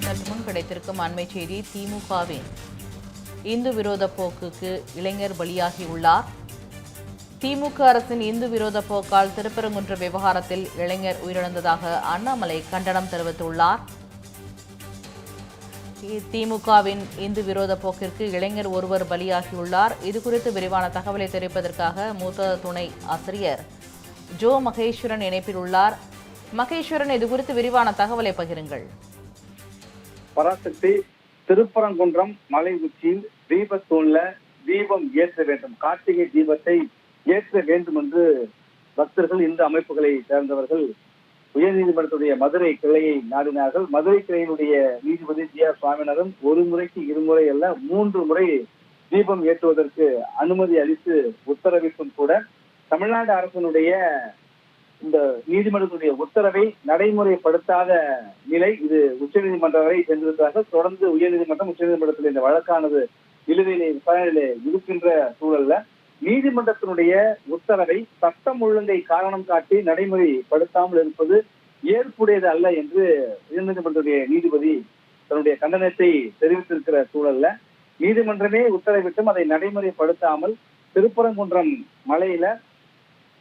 சற்று முன் கிடைத்திருக்கும் அண்மை செய்தி. திமுகவின் இந்து விரோத போக்குக்கு இளைஞர் பலியாகியுள்ளார். திமுக அரசின் இந்து விரோத போக்கால் திருப்பரங்குன்றம் விவகாரத்தில் இளைஞர் உயிரிழந்ததாக அண்ணாமலை கண்டனம் தெரிவித்துள்ளார். திமுகவின் இந்து விரோத போக்கிற்கு இளைஞர் ஒருவர் பலியாகியுள்ளார். இதுகுறித்து விரிவான தகவலை தெரிவிப்பதற்காக மூத்த துணை ஆசிரியர் ஜோ மகேஸ்வரன் இணைப்பில் உள்ளார். மகேஸ்வரன், இதுகுறித்து விரிவான தகவலை பகிருங்கள். பராசக்தி, திருப்பரங்குன்றம் மலை உச்சியில் தீபத்தூண்ல தீபம் ஏற்ற வேண்டும், கார்த்திகை தீபத்தை ஏற்ற வேண்டும் என்று பக்தர்கள், இந்து அமைப்புகளை சேர்ந்தவர்கள் உயர்நீதிமன்றத்துடைய மதுரை கிளையை நாடினார்கள். மதுரை கிளையினுடைய நீதிபதி ஜி ஆர் சுவாமிநாதன் ஒரு முறைக்கு இருமுறை அல்ல 3 முறை தீபம் ஏற்றுவதற்கு அனுமதி அளித்து உத்தரவிட்டும் கூட தமிழ்நாடு அரசினுடைய இந்த நீதிமன்றத்துடைய உத்தரவை நடைமுறைப்படுத்தாத நிலை இது உச்சநீதிமன்றம் வரை சென்றிருக்கிறார்கள். தொடர்ந்து உயர்நீதிமன்றம், உச்சநீதிமன்றத்தில் இந்த வழக்கானது நிலுவையிலே விசாரணையிலே இருக்கின்ற சூழல்ல நீதிமன்றத்தினுடைய உத்தரவை சட்டம் ஒழுங்கை காரணம் காட்டி நடைமுறைப்படுத்தாமல் இருப்பது ஏற்புடையது அல்ல என்று உயர்நீதிமன்றத்துடைய நீதிபதி தன்னுடைய கண்டனத்தை தெரிவித்திருக்கிற சூழல்ல நீதிமன்றமே உத்தரவிட்டும் அதை நடைமுறைப்படுத்தாமல் திருப்பரங்குன்றம் மலையில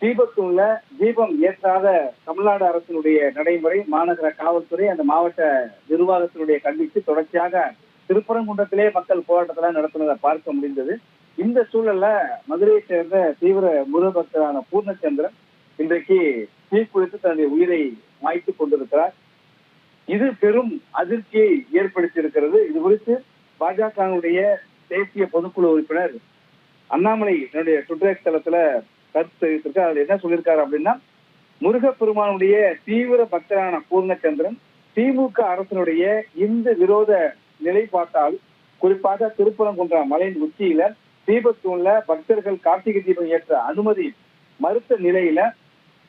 தீபத்தூண்ல தீபம் ஏற்றாத தமிழ்நாடு அரசினுடைய நடைமுறை மாநகர காவல்துறை, அந்த மாவட்ட நிர்வாகத்தினுடைய கண்டித்து தொடர்ச்சியாக திருப்பரங்குன்றத்திலே மக்கள் போராட்டத்தெல்லாம் நடத்தினதை பார்க்க முடிந்தது. இந்த சூழல்ல மதுரையை சேர்ந்த தீவிர முருகபக்தரான பூர்ணச்சந்திரன் இன்றைக்கு தீக்குளித்து தன்னுடைய உயிரை மாய்த்துக் கொண்டிருக்கிறார். இது பெரும் அதிர்ச்சியை ஏற்படுத்தியிருக்கிறது. இது குறித்து பாஜகவுடைய தேசிய பொதுக்குழு உறுப்பினர் அண்ணாமலை என்னுடைய ட்விட்டர் தளத்துல கருத்து தெரிவித்திருக்காரு. அதுல என்ன சொல்லியிருக்காரு அப்படின்னா, முருகப்பெருமானுடைய தீவிர பக்தரான பூர்ணச்சந்திரன் திமுக அரசினுடைய இந்து விரோத நிலைப்பாட்டால் குறிப்பாக திருப்பரங்குன்றம் மலையின் உச்சியில தீபத்தூண்ல பக்தர்கள் கார்த்திகை தீபம் ஏற்ற அனுமதி மறுத்த நிலையில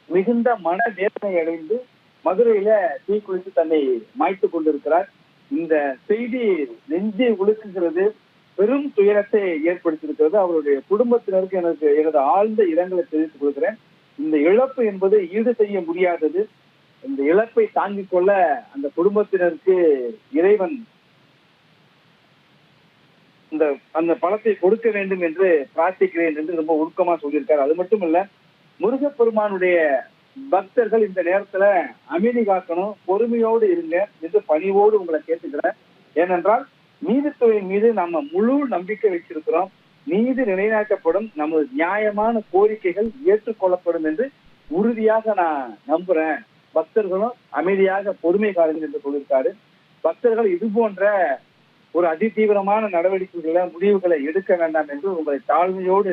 மிகுந்த மன வேதனை அடைந்து மதுரையில தீக்குளித்து தன்னை மாய்த்து கொண்டிருக்கிறார். இந்த செய்தி நெஞ்சை உலுக்குகிறது, பெரும் துயரத்தை ஏற்படுத்தியிருக்கிறது. அவருடைய குடும்பத்தினருக்கு எனது ஆழ்ந்த இரங்கலை தெரிவித்துக் கொள்கிறேன். இந்த இழப்பு என்பது ஈடு செய்ய முடியாதது. இந்த இழப்பை தாங்கிக் கொள்ள அந்த குடும்பத்தினருக்கு இறைவன் அந்த பணத்தை கொடுக்க வேண்டும் என்று பிரார்த்திக்கிறேன் என்று ரொம்ப உருக்கமா சொல்லியிருக்காரு. அது மட்டும் இல்ல, முருகப்பெருமானுடைய பக்தர்கள் இந்த நேரத்துல அமைதி காக்கணும், பொறுமையோடு இருங்க என்று பணிவோடு உங்களை கேட்டுக்கிறேன். ஏனென்றால் நீதித்துறை மீது நம்ம முழு நம்பிக்கை வச்சிருக்கிறோம். நீதி நிலைநாட்டப்படும், நமது நியாயமான கோரிக்கைகள் ஏற்றுக்கொள்ளப்படும் என்று உறுதியாக நான் நம்புறேன். பக்தர்களும் அமைதியாக பொறுமை காருங்கள் என்று சொல்லியிருக்காரு. பக்தர்கள் இது போன்ற ஒரு அதிதீவிரமான நடவடிக்கைகளை, முடிவுகளை எடுக்க வேண்டாம் என்று உங்களை தாழ்மையோடு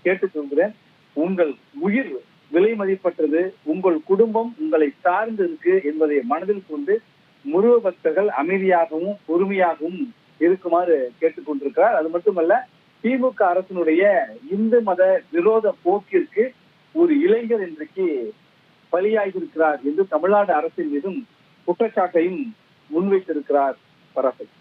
கேட்டுக்கொள்கிறேன். உங்கள் உயிர் விலை மதிப்பற்றது, உங்கள் குடும்பம் உங்களை சார்ந்து இருக்கு என்பதை மனதில் கொண்டு முருக பக்தர்கள் அமைதியாகவும் பொறுமையாகவும் இருக்குமாறு கேட்டுக்கொண்டிருக்கிறார். அது மட்டுமல்ல, திமுக அரசினுடைய இந்து மத விரோத போக்கிற்கு ஒரு இளைஞர் இன்றைக்கு பலியாகியிருக்கிறார் என்று தமிழ்நாடு அரசின் மீதும் குற்றச்சாட்டையும் முன்வைத்திருக்கிறார். பராசக்தி,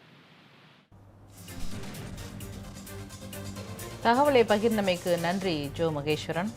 தகவலை பகிர்ந்தமைக்கு நன்றி ஜோ மகேஸ்வரன்.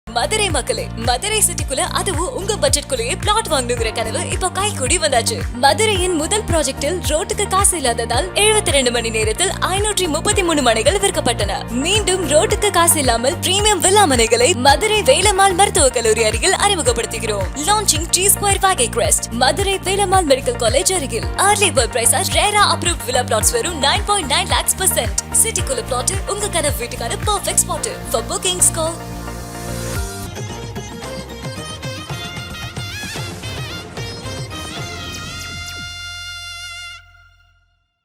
மதுரை மக்களே, மதுரை சிட்டிக்குள்ள அதுவும் உங்க பட்ஜெட்குள்ளேயே பிளாட் வாங்கணுங்கிற கனவு இப்போ கைகூடி வந்தாச்சு. மதுரையின் முதல் ப்ராஜெக்டில் ரோட்டுக்கு காசு இல்லாததால் 72 மணி நேரத்தில் 533 மனைகள் விற்கப்பட்டன. மீண்டும் ரோட்டுக்கு காசு இல்லாமல் பிரீமியம் வில்லா மனைகளை மதுரை வேலம்மாள் மருத்துவக் கல்லூரி அருகில் அறிமுகப்படுத்துகிறோம். Launching G Square Valley Crest, Madurai Velammal medical college அருகில். Early bird price RERA approved villa plots வெறும் 9.9 lakhs %. சிட்டிக்குள்ள பிளாட் உங்க கனவு வீட்டுக்கான perfect spot. For bookings call